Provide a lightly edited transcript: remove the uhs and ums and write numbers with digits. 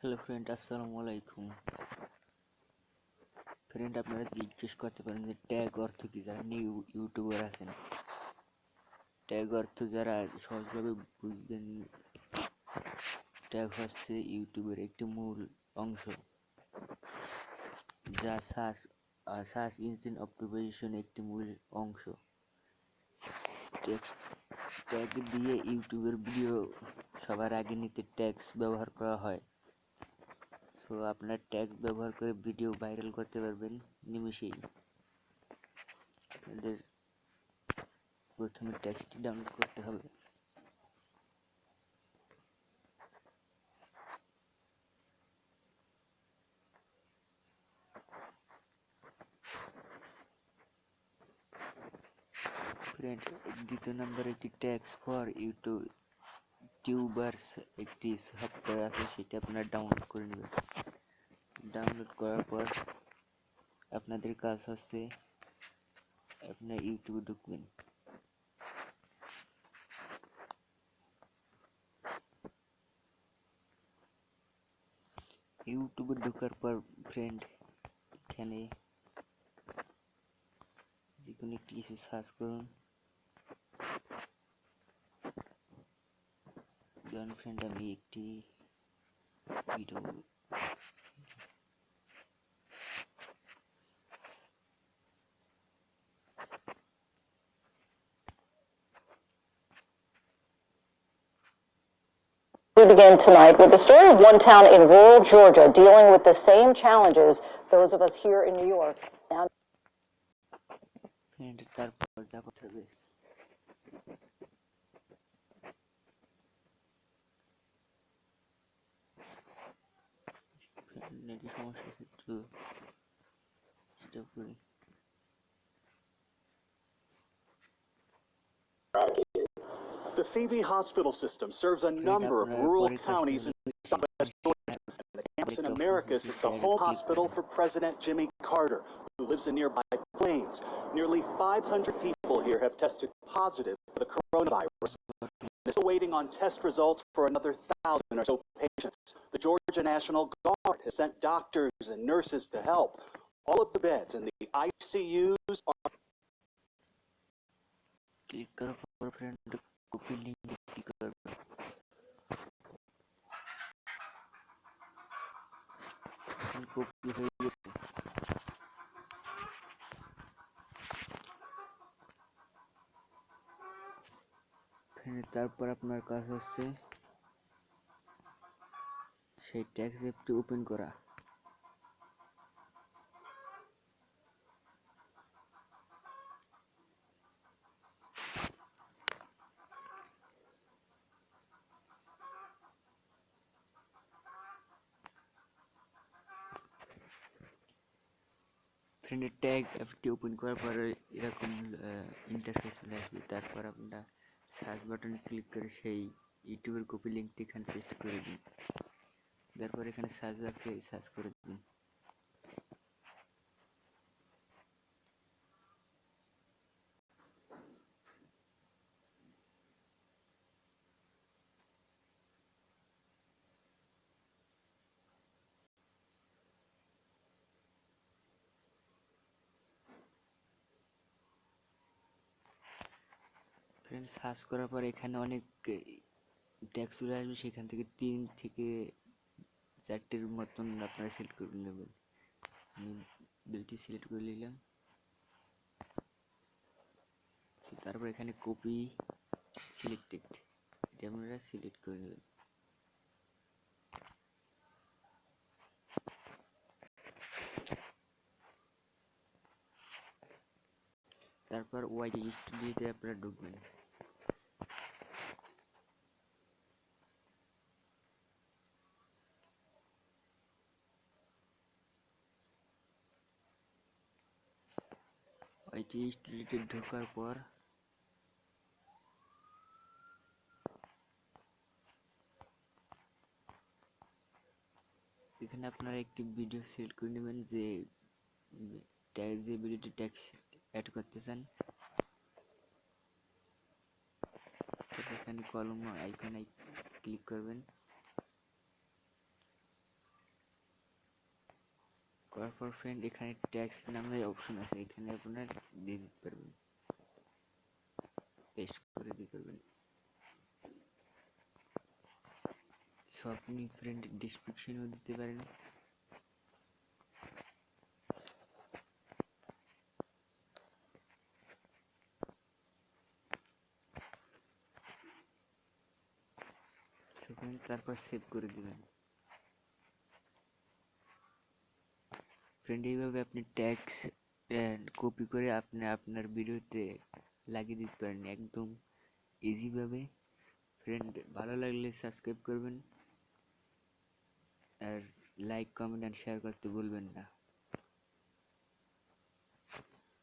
Hello friend, আসসালামু আলাইকুম। Friend, আপনারা জিজ্ঞেস করতে পারেন যে ট্যাগ অর্থ কি? যারা নিউ ইউটিউবার আছেন, ট্যাগ অর্থ যারা সহজভাবে বুঝবেন, ট্যাগ হচ্ছে ইউটিউবের একটি মূল অংশ, যা সার্চ ইঞ্জিন অপটিমাইজেশন একটি মূল অংশ। ট্যাগ দিয়ে ইউটিউবের ভিডিও সবার আগে নিতে ট্যাগস ব্যবহার করা হয়। তো আপনার ট্যাগ ব্যবহার করে ভিডিও ভাইরাল করতে পারবেন নিমেষেই। আপনাদের প্রথমে ট্যাগসটি ডাউনলোড করতে হবে। ফ্রেন্ড, দ্বিতীয় নম্বরে একটি ট্যাগস ফর ইউটিউবার্স একটি সফটওয়্যার আছে, সেটা আপনারা ডাউনলোড করে নেবেন। ডাউনলোড করার পর আপনাদের কাজ হচ্ছে আপনার ইউটিউবে ঢুকবেন। ইউটিউবে ঢোকার পর ফ্রেন্ড, এখানে যে কোনো একটি কিছু সার্চ করুন। ধরুন ফ্রেন্ড, আমি একটি video We begin tonight with the story of one town in rural Georgia dealing with the same challenges those of us here in New York. Now, friend, তারপর যা করতে হবে, নেটের সমস্যা আছে, একটু স্টপ করি। The Phoebe Hospital System serves a friend, number of আপনার rural পরের কাজটি counties হলো in southwest Georgia. The campus in Americus is the home hospital for President Jimmy Carter, who lives in nearby Plains. Nearly 500 people here have tested positive for the coronavirus. It's waiting on test results for another 1,000 or so patients. The Georgia National Guard has sent doctors and nurses to help. All of the beds in the ICUs are click করার পর friend, copy লিঙ্কে click করবেন। Copy হয়ে গেছে। তারপর আপনার কাজ হচ্ছে সেই ট্যাক্স অ্যাপটি ওপেন করা। ফ্রেন্ডের ট্যাগ অ্যাপটি ওপেন করার পরে এরকম ইন্টারফেস চলে আসবে। তারপর আপনারা সার্চ বাটনে ক্লিক করে সেই ইউটিউবের কপি লিঙ্কটি এখানে পেস্ট করে দিন। তারপর এখানে সার্চ বাক্সে সার্চ করে দিন। ফ্রেন্ড, সার্চ করার পর এখানে অনেক ট্যাগ চলে আসবে, সেখান থেকে 3 থেকে 4টের মতন আপনারা সিলেক্ট করে নেবেন। আমি 2টি সিলেক্ট করে নিলাম। তারপর এখানে কপি সিলেক্টেড, এটা আপনারা সিলেক্ট করে নেবেন। তারপর ওয়াইটি স্টুডিওতে আপনারা ঢুকবেন। ওয়াইটি স্টুডিওতে ঢোকার পর এখানে আপনারা একটি ভিডিও সিলেক্ট করে নেবেন, যে ভিডিওটি ট্যাক্স অ্যাড করতে চান। এখানে কলম আইকনে ক্লিক করবেন। করার পর ফ্রেন্ড এখানে ট্যাক্স নামে অপশন আছে, এখানে আপনার দিয়ে দিতে পারবেন, পেস্ট করে দিতে পারবেন। সো আপনি ফ্রেন্ড ডেসক্রিপশনেও দিতে পারেন। তারপর সেভ করে দিবেন। ফ্রেন্ড এইভাবে আপনি ট্যাক্স কপি করে আপনি আপনার ভিডিওতে লাগিয়ে দিতে পারেন একদম ইজি ভাবে। ফ্রেন্ড ভালো লাগলে সাবস্ক্রাইব করবেন আর লাইক কমেন্ট এন্ড শেয়ার করতে ভুলবেন না।